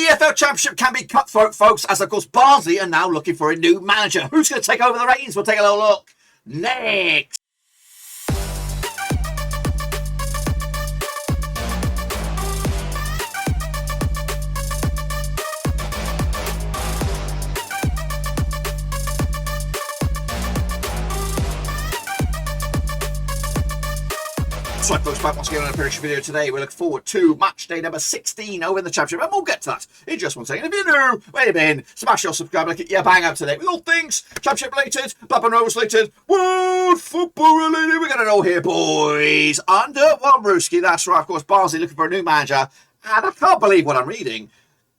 EFL Championship can be cutthroat, folks, as of course Barnsley are now looking for a new manager. Who's going to take over the reins? We'll take a little look next. So folks, back once again on a prediction video today. We look forward to match day number 16 over in the Championship, and we'll get to that in just one second. If you're new, where you been, smash your subscribe and get your bang up today with all things Championship related, Blackburn Rovers related, world football related. We got it all here, boys. Under one Rooski, that's right, of course, Barnsley looking for a new manager, and I can't believe what I'm reading.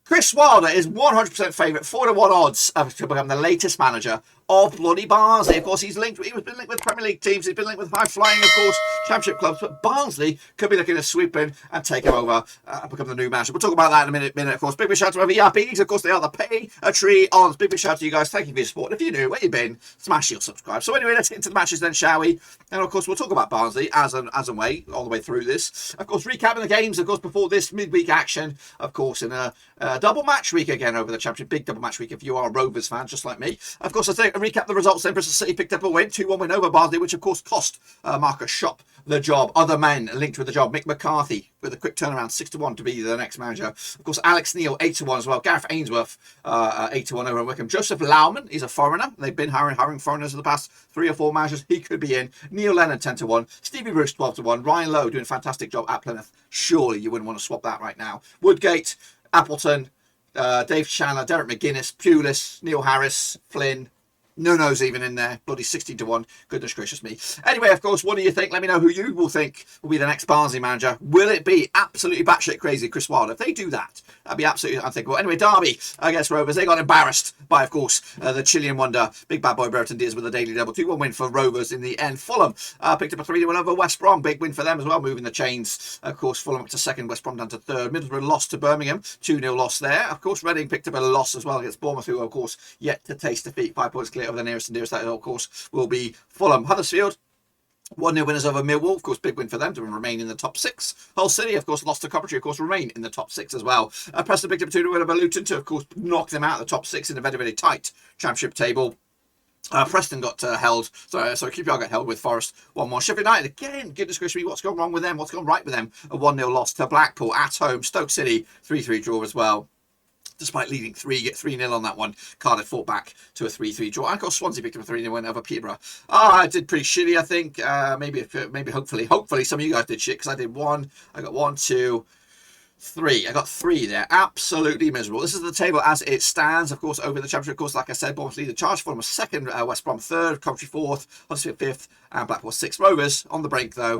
Chris Wilder is 100% favourite, 4-1 odds to become the latest manager of bloody Barnsley. Of course, he's been linked with Premier League teams, he's been linked with high-flying, of course, Championship clubs, but Barnsley could be looking to swoop in and take him over and become the new manager. We'll talk about that in a minute, of course. Big shout out to my VIPs, of course, they are the Patreons. Big shout out to you guys, thank you for your support. If you're new, where you been, smash your subscribe. So anyway, let's get into the matches then, shall we? And of course, we'll talk about Barnsley as and way, all the way through this. Of course, recapping the games, of course, before this midweek action, of course, in a double match week again over the Championship, big double match week if you are a Rovers fan, just like me. Of course, I'll recap the results then. Bristol City picked up a win, 2-1 win over Barnsley, which of course cost Marcus Schopp the job. Other men linked with the job, Mick McCarthy with a quick turnaround, 6-1 to be the next manager. Of course, Alex Neil, 8-1 as well. Gareth Ainsworth, 8-1 over in Wickham. Joseph Lauman, he's a foreigner. They've been hiring foreigners in the past 3 or 4 managers. He could be in. Neil Lennon, 10-1. Stevie Bruce, 12-1. Ryan Lowe doing a fantastic job at Plymouth. Surely you wouldn't want to swap that right now. Woodgate, Appleton, Dave Chandler, Derek McGuinness, Pulis, Neil Harris, Flynn. Nuno's even in there. Bloody 60-1. Goodness gracious me. Anyway, of course, what do you think? Let me know who you will think will be the next Barnsley manager. Will it be absolutely batshit crazy Chris Wilder? If they do that, that'd be absolutely unthinkable. Anyway, Derby against Rovers. They got embarrassed by, of course, the Chilean wonder, big bad boy Brereton Diaz with a daily double. 2-1 win for Rovers in the end. Fulham picked up a 3-1 over West Brom. Big win for them as well, moving the chains. Of course, Fulham up to second, West Brom down to third. Middlesbrough lost to Birmingham. 2-0 loss there. Of course, Reading picked up a loss as well against Bournemouth, who, of course, yet to taste defeat. 5 points clear of the nearest and dearest. That, of course, will be Fulham. Huddersfield 1-0 winners over Millwall, of course, big win for them to remain in the top 6. Hull City, of course, lost to Coventry, of course, remain in the top 6 as well. Preston picked up a 2-0 win over Luton to, of course, knock them out of the top 6 in a very, very tight Championship table. Preston got held, sorry, QPR got held with Forest 1-1. Sheffield United, again, goodness gracious me, what's gone wrong with them? What's gone right with them? A 1-0 loss to Blackpool at home. Stoke City, 3-3 draw as well. Despite leading 3-0 on that one, Cardiff fought back to a 3-3 draw. I got Swansea picked up a 3-0 win over Peterborough. I did pretty shitty, I think. Maybe, hopefully some of you guys did shit, because I did 1. I got 1, 2, 3. I got 3 there. Absolutely miserable. This is the table as it stands, of course, over the Championship. Of course, like I said, Bournemouth lead the charge. Fulham was second, West Brom third, Coventry fourth, Huddersfield fifth, and Blackpool sixth. Rovers on the break, though,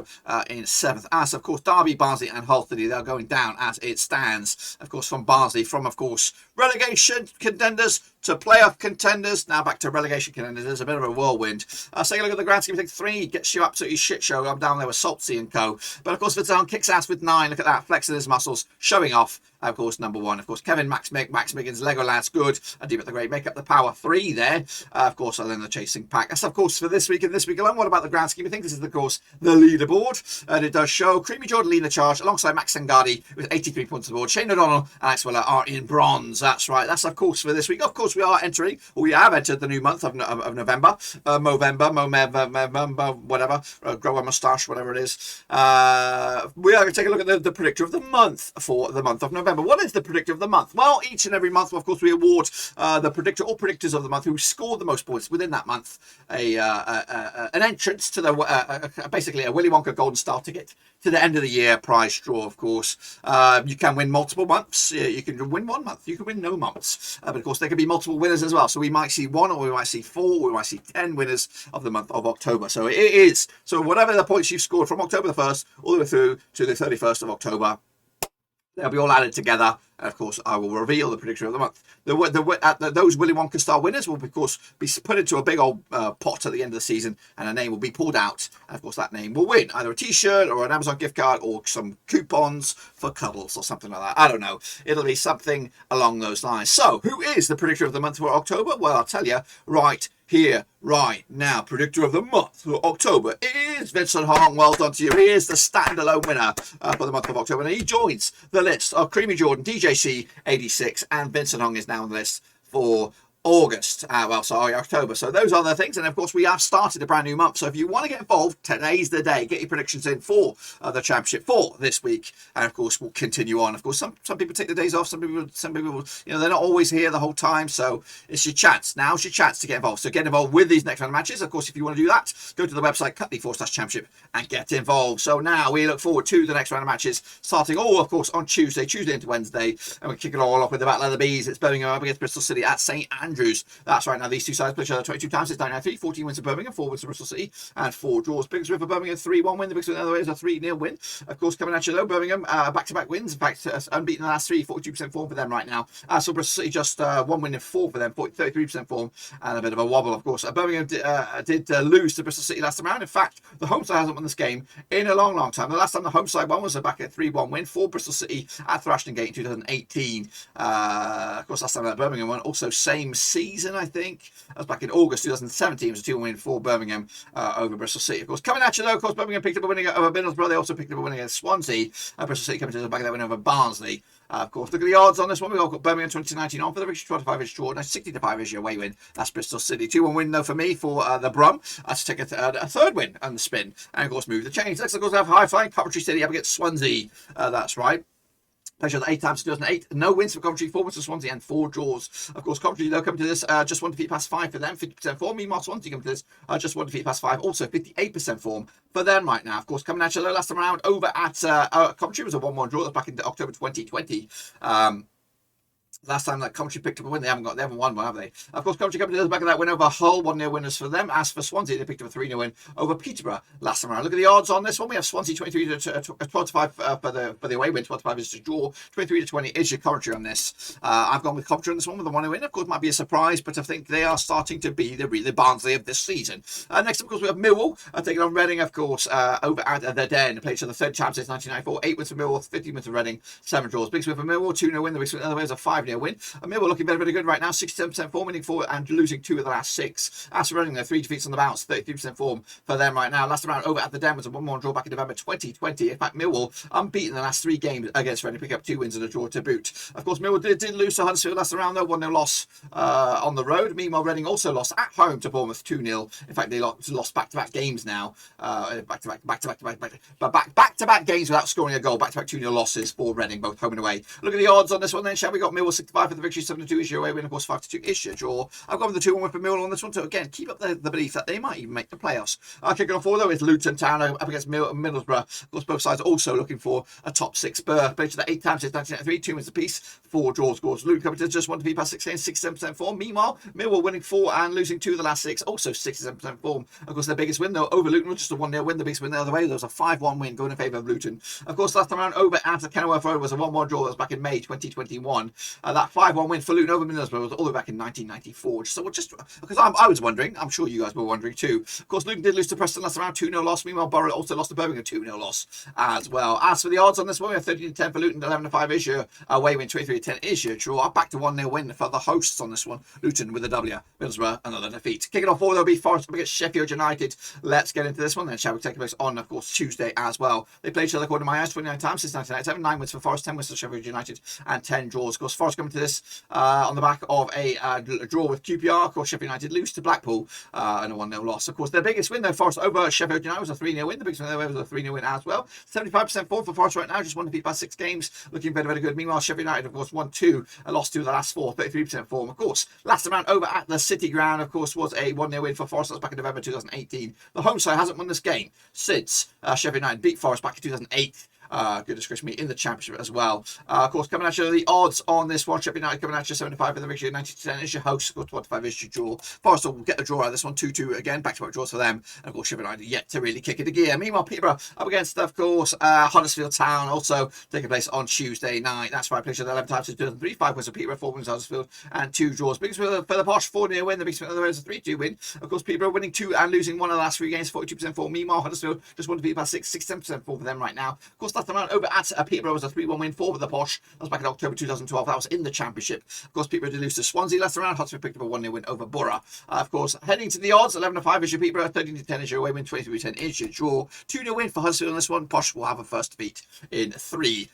in 7th. As, of course, Derby, Barnsley, and Hull City, they're going down as it stands. Of course, from Barnsley, from, of course, relegation contenders to playoff contenders, now back to relegation contenders. There's a bit of a whirlwind. Take a look at the grand scheme. I think 3 gets you absolutely shit show. I'm down there with Saltsy and co. But of course, Vitzon kicks ass with 9. Look at that, flexing his muscles, showing off. Of course, number 1. Of course, Kevin, Max Miggins, Lego Lads, good. And Deep at the Great make up the power 3 there. Of course, and then the chasing pack. That's, of course, for this week and this week alone. What about the grand scheme? I think this is, of course, the leaderboard. And it does show Creamy Jordan leading the charge alongside Max Sangardi with 83 points on the board. Shane O'Donnell and Alex Weller are in bronze. That's right. That's, of course, for this week. Of course, we are entering, or we have entered the new month of November. Movember, whatever. Grow a moustache, whatever it is. We are going to take a look at the predictor of the month for the month of November. What is the predictor of the month? Well, each and every month, of course, we award the predictor or predictors of the month who scored the most points within that month an entrance to the basically a Willy Wonka Golden Star ticket to the end of the year prize draw. Of course, you can win multiple months. You can win 1 month. You can win no months. But of course, there can be multiple winners as well. So we might see 1, or we might see 4, or we might see 10 winners of the month of October. So it is. So whatever the points you've scored from October the 1st all the way through to the 31st of October, they'll be all added together. And of course, I will reveal the predictor of the month. Those Willy Wonka Star winners will, of course, be put into a big old pot at the end of the season, and a name will be pulled out. And of course, that name will win either a T-shirt or an Amazon gift card or some coupons for cuddles or something like that. I don't know. It'll be something along those lines. So, who is the predictor of the month for October? Well, I'll tell you right here right now. Predictor of the month for October is Vincent Hong. Well done to you. He is the standalone winner for the month of October. And he joins the list of Creamy Jordan, DJC 86, and Vincent Hong is now on the list for August, October. So those are the things, and of course we have started a brand new month. So if you want to get involved, today's the day. Get your predictions in for the championship for this week, and of course we'll continue on. Of course, some people take the days off. Some people, they're not always here the whole time. So it's your chance. Now's your chance to get involved. So get involved with these next round of matches. Of course, if you want to do that, go to the website cut.the/championship and get involved. So now we look forward to the next round of matches, starting of course on Tuesday into Wednesday, and we kick it all off with the Battle of the Bees. It's Birmingham up against Bristol City at St Andrews. That's right. Now these two sides play each other 22 times. It's 9-3, 14 wins for Birmingham, 4 wins for Bristol City, and 4 draws. Biggest win for Birmingham, 3-1 win. The biggest win the other way is a 3-0 win. Of course, coming at you though, Birmingham back-to-back wins. In fact, unbeaten in the last 3, 42% form for them right now. So Bristol City just 1 win and 4 for them, 33% form, and a bit of a wobble, of course. Birmingham did lose to Bristol City last time around. In fact, the home side hasn't won this game in a long time. The last time the home side won was back at 3-1 win for Bristol City at Thrashton Gate in 2018. Of course, last time that Birmingham won, also same season, I think. That was back in August 2017. It was a 2-1 win for Birmingham over Bristol City. Of course, coming at you though, of course, Birmingham picked up a winning over Middlesbrough. They also picked up a winning against Swansea. Bristol City coming to the back of that win over Barnsley. Of course, look at the odds on this one. We've got Birmingham 2019 on for the victory, 25 draw. Now 60-5 is your away win. That's Bristol City. 2-1 win though for me for the Brom. To take a third win on the spin. And of course, move the change. Next, of course, we have high flying Coventry City up against Swansea. That's right. Played 8 times in 2008. No wins for Coventry, 4 wins for Swansea, and 4 draws. Of course, Coventry, they'll come to this just 1 defeat past 5 for them, 50% form. Meanwhile, Swansea come to this just 1 defeat past 5, also 58% form for them right now. Of course, coming at you last time around over at Coventry was a 1-1 draw. That was back in October 2020. Last time that Coventry picked up a win, they haven't won one, have they? Of course, Coventry coming to the back of that win over Hull, 1-0 winners for them. As for Swansea, they picked up a 3-0 win over Peterborough last time around. Look at the odds on this one. We have Swansea 23 to 12-5 for the away win. 12-5 is to draw. 23-20 is your Coventry on this. I've gone with Coventry on this one with the 1-0 win. Of course, might be a surprise, but I think they are starting to be the Barnsley of this season. Next, of course, we have Millwall taking on Reading, of course, over at the Den. They played each other 3rd time since 1994. 8 wins for Millwall, 15 wins for Reading, 7 draws. Big win for Millwall, 2-0 win. The big win the other way is a 5-0 win. Millwall looking very good right now, 67% form, winning 4 and losing 2 of the last 6. As for Reading, 3 defeats on the bounce, 33% form for them right now. Last round over at the Den was a 1-1 draw back in November 2020. In fact, Millwall unbeaten in the last 3 games against Reading, pick up 2 wins and a draw to boot. Of course, Millwall did lose to Huddersfield last round though, 1-0 loss on the road. Meanwhile, Reading also lost at home to Bournemouth 2-0. In fact, they lost back-to-back games now, back-to-back games without scoring a goal. Back-to-back 2-0 losses for Reading, both home and away. Look at the odds on this one then, shall we? Got Millwall 65 for the victory, 7-2 is your away win, of course 5-2 is your draw. I've gone with the 2-1 win for Millwall on this one, so again, keep up the belief that they might even make the playoffs. Kicking off 4 though is Luton Town up against Middlesbrough. Of course, both sides also looking for a top 6 berth. Played to 8 times since 1993, 2 wins apiece, 4 draws. Of course, Luton coming to just 1 defeat past 6 games, 67% form. Meanwhile, Millwall winning 4 and losing 2 of the last 6, also 67% form. Of course, their biggest win though over Luton was just a 1-0 win. The biggest win the other way, there was a 5-1 win going in favour of Luton. Of course, last time around over at Kenilworth Road was a 1-1 draw. That was back in May 2021. That 5-1 win for Luton over Middlesbrough was all the way back in 1994. So just because I was wondering, I'm sure you guys were wondering too. Of course, Luton did lose to Preston last round, 2-0 loss. Meanwhile, Borough also lost to Birmingham, 2-0 loss as well. As for the odds on this one, we have 13-10 for Luton, 11-5 is your away win, 23-10 is your draw. Back to 1-0 win for the hosts on this one. Luton with a W, Middlesbrough another defeat. Kicking off 4 there'll be Forest up against Sheffield United. Let's get into this one then, shall we? Take place on, of course, Tuesday as well. They played each other according to my eyes 29 times since 1997. 9 wins for Forest, 10 wins for Sheffield United, and 10 draws. Of course, Forest coming to this on the back of a draw with QPR. Of course, Sheffield United lose to Blackpool and a 1-0 loss. Of course, their biggest win though, Forest over Sheffield United, was a 3-0 win. The biggest win there was a 3-0 win as well. 75% form for Forest right now, just 1 defeat by 6 games, looking very good. Meanwhile, Sheffield United, of course, won 2 and lost 2 of the last 4, 33% form. Of course, last round over at the City Ground, of course, was a 1-0 win for Forest. That was back in November 2018. The home side hasn't won this game since Sheffield United beat Forest back in 2008. Goodness gracious me, in the Championship as well. Of course, coming at you, the odds on this one, Sheffield United coming at you 75 for the victory, 90-10 is your host, of course 25 is your draw. Forest will get the draw out of this one, 2-2 again, back-to-back draws for them. And of course, Sheffield United yet to really kick it a gear. Meanwhile, Peterborough up against, of course, Huddersfield Town, also taking place on Tuesday night. That's right, played 11 times since 2003, 5 wins for Peterborough, 4 wins for Huddersfield, and 2 draws. Biggest for the Posh, 4-0 win, the biggest win the other way was a 3-2 win. Of course, Peterborough winning 2 and losing 1 of the last 3 games, 42% form. Meanwhile, Huddersfield just 1 defeat by 6, 67% form for them right now. Of course, last time around over at Peterborough was a 3-1 win for the Posh. That was back in October 2012. That was in the Championship. Of course, Peterborough did lose to Swansea last time around. Huddersfield picked up a 1-0 win over Borough. Of course, heading to the odds, 11-5 is your Peterborough, 13-10 is your away win, 23-10 is your draw. 2-0 win for Huddersfield on this one. Posh will have a first defeat in 3.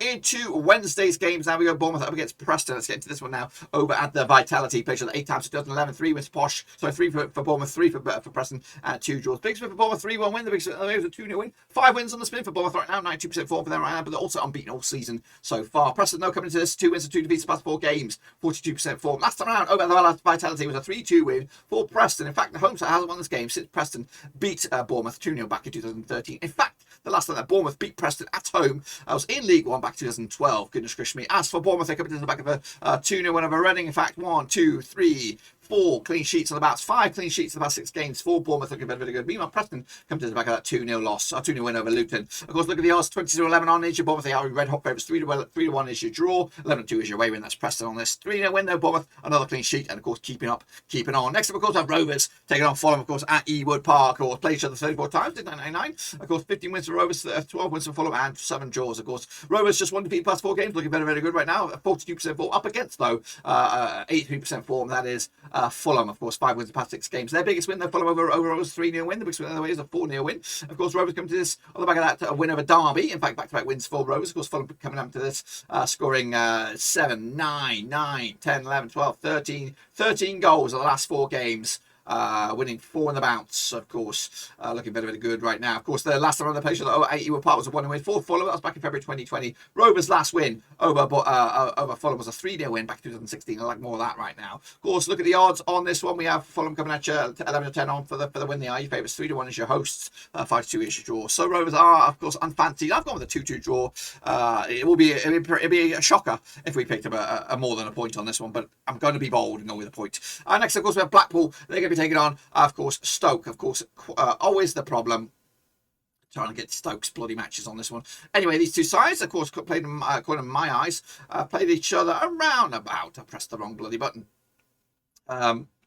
Into Wednesday's games now. We go Bournemouth up against Preston. Let's get into this one now. Over at the Vitality, played 8 times 2011. 3 wins for Posh. So 3 for Bournemouth, 3 for Preston, and 2 draws. Big spin for Bournemouth, 3-1 win. The big spin was a 2-0 win. 5 wins on the spin for Bournemouth right now. 92% form for them right now, but they're also unbeaten all season so far. Preston, though, coming into this, 2 wins and 2 defeats past 4 games. 42% form. Last time around, over at the Vitality was a 3-2 win for Preston. In fact, the home side hasn't won this game since Preston beat Bournemouth 2-0 back in 2013. In fact, the last time that Bournemouth beat Preston at home was in League One back in 2012. Goodness gracious me. As for Bournemouth, they come into the back of a 2-0 win over Reading. In fact, 1, 2, 3, 4 clean sheets on about 5 clean sheets in about 6 games for Bournemouth, looking very, very good. Meanwhile, Preston come to the back of that 2-0 loss, 2-0 win over Luton. Of course, look at the odds, 20-11 on is your Bournemouth. They are red hot favourites. 3-1 is your draw. 11-2 is your away win. That's Preston on this. 3-0 win though, Bournemouth. Another clean sheet, and of course, keeping on. Next up, of course, I have Rovers taking on Fulham, of course, at Ewood Park. Of course, played each other 34 times, did 999. Of course, 15 wins for Rovers, 12 wins for Fulham, and 7 draws. Of course, Rovers just 1 defeat past 4 games, looking very, very good right now. 42% form up against though 83% form. That is Fulham, of course. 5 wins in the past 6 games. Their biggest win, though, Fulham over Rovers, 3-0 win. The biggest win, otherwise, is a 4-0 win. Of course, Rovers come to this on the back of that win over Derby. In fact, back-to-back wins for Rovers. Of course, Fulham coming up to this, scoring 7, 9, 9, 10, 11, 12, 13 goals in the last 4 games. Winning 4 in the bounce, of course. Looking very, very good right now. Of course, the last time on the page at Ewood Park was a 1-0 win for Fulham. That was back in February 2020. Rovers' last win over Fulham was a 3-0 win back in 2016. I like more of that right now. Of course, look at the odds on this one. We have Fulham coming at you 11-10 on for the win. They are your favourites. 3-1 is your hosts. 5-2 is your draw. So Rovers are, of course, unfancied. I've gone with a 2-2 draw. It'll be a shocker if we picked up a more than a point on this one, but I'm going to be bold and go with a point. Next, of course, we have Blackpool. They're going to be taking on, of course, Stoke. Of course, always the problem. Trying to get Stoke's bloody matches on this one. Anyway, these two sides, of course, played, according to my eyes, played each other around about. I pressed the wrong bloody button.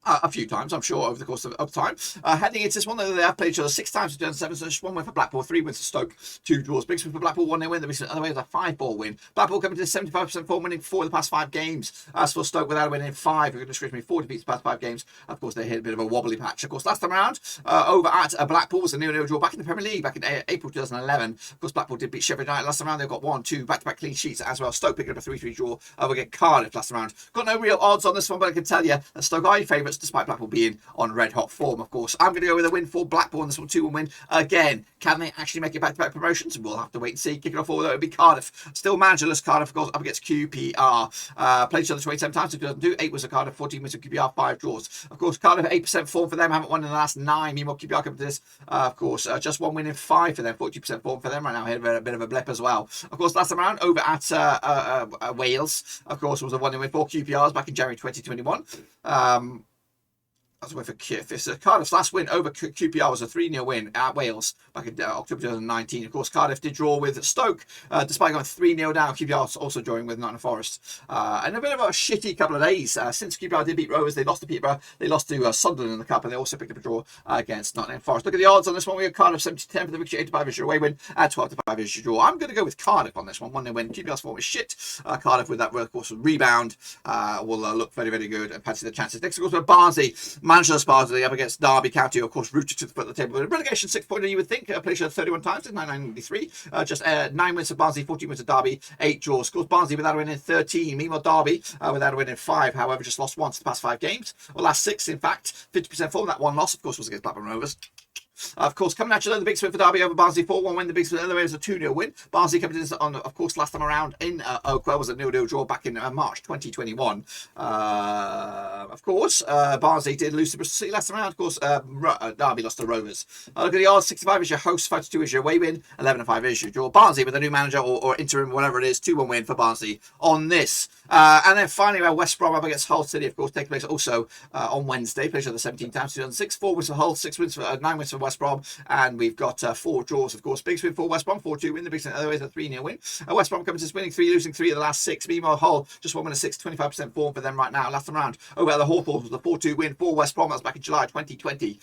A few times, I'm sure, over the course of time. Heading into this one, they have played each other 6 times in 2007, so just 1 win for Blackpool, 3 wins for Stoke, 2 draws. Big win for Blackpool, 1-0 win. The other way is a 5-4 win. Blackpool coming to 75% form, winning 4 of the past 5 games. As for Stoke, without a win in 5, you're going to me 4 defeats the past 5 games. Of course, they hit a bit of a wobbly patch. Of course, last time around, over at Blackpool was a 0-0 draw back in the Premier League back in April 2011. Of course, Blackpool did beat Sheffield United last time around. They've got 1, 2 back-to-back clean sheets as well. Stoke picking up a 3-3 draw over against Cardiff last time around. Got no real odds on this one, but I can tell you that Stoke are your favourites, despite Blackpool being on red hot form. Of course, I'm going to go with a win for Blackpool on this one, 2-1 win. Again, can they actually make it back-to-back promotions? We'll have to wait and see. Kicking off all, though, it'll be Cardiff. Still managerless Cardiff, of course, up against QPR. Played each other 27 times, 2002. 8 was a Cardiff, 14 was a QPR, 5 draws. Of course, Cardiff 8% form for them, haven't won in the last 9. Meanwhile, QPR come to this, of course, just 1 win in 5 for them, 40% form for them right now. Had a bit of a blip as well. Of course, last time around, over at Wales, of course, was a 1-0 win for QPRs back in January 2021. That's a win for Cardiff's last win over QPR was a 3-0 win at Wales back in October 2019. Of course, Cardiff did draw with Stoke, despite going 3-0 down. QPR also drawing with Nottingham Forest. And a bit of a shitty couple of days. Since QPR did beat Rovers, they lost to Peterborough, they lost to Sunderland in the Cup, and they also picked up a draw against Nottingham Forest. Look at the odds on this one. We have Cardiff 70-10 for the victory, 8-5 is your away win, 12-5 is your draw. I'm going to go with Cardiff on this one. 1-0 win. QPR's form is shit. Cardiff with that, of course, rebound will look very, very good and fancy the chances. Next, of course, we have Barnsley. Managerless Barnsley up against Derby County, of course, rooted to the foot of the table. Relegation 6 pointer, you would think. Played 31 times in 1993. Just 9 wins for Barnsley, 14 wins for Derby, 8 draws. Of course, Barnsley without a win in 13. Meanwhile, Derby without a win in 5. However, just lost once the past 5 games. Or last 6, in fact. 50% form. That one loss, of course, was against Blackburn Rovers. Of course, coming at you, the big win for Derby over Barnsley, 4-1 win. The big win the other way was a 2-0 win. Barnsley coming to this on, of course, last time around in Oakwell was a 0-0 draw back in March 2021. Of course, Barnsley did lose to Bristol City last time around. Of course, Derby lost to Rovers. Look at the odds: 65 is your host, 5-2 is your away win, 11-5 is your draw. Barnsley with a new manager or interim, whatever it is, 2-1 win for Barnsley on this. And then finally, we have West Brom up against Hull City, of course, taking place also on Wednesday. Played each other 17 times, 2006. 4 wins for Hull, 6 wins for 9 wins for West West Brom. And we've got 4 draws, of course. Big win for West Brom, 4-2 win. The big otherwise a 3-0 win. West Brom comes in winning 3, losing 3 of the last 6. Meanwhile, Hull just 1 win 6, 25% form for them right now. Last time round, over at the Hawthorns was a 4-2 win for West Brom. That was back in July 2020.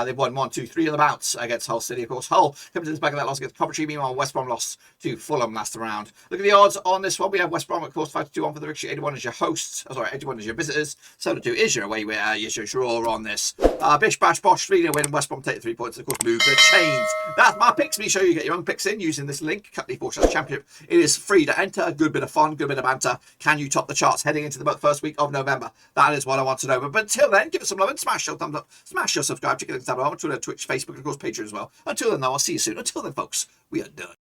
They've won 1, 2, 3 on the bounce against Hull City, of course. Hull comes in the back of that loss against Coventry. Meanwhile, West Brom lost to Fulham last round. Look at the odds on this one. We have West Brom, of course, 5-2 on for the victory. 81 is your hosts. Oh, sorry, 81 is your visitors. 7-2 is your away winner. Yes, your draw on this. Bish, bash, bosh, 3-0 win. West Brom take the 3 points. Of course, move the chains. That's my picks. Make sure you get your own picks in using this link, EFL Championship. It is free to enter. A good bit of fun, good bit of banter. Can you top the charts heading into the first week of November? That is what I want to know. But until then, give us some love and smash your thumbs up, smash your subscribe, check it out on Twitter, Twitch, Facebook, and of course Patreon as well. Until then, though, I'll see you soon. Until then, folks, we are done.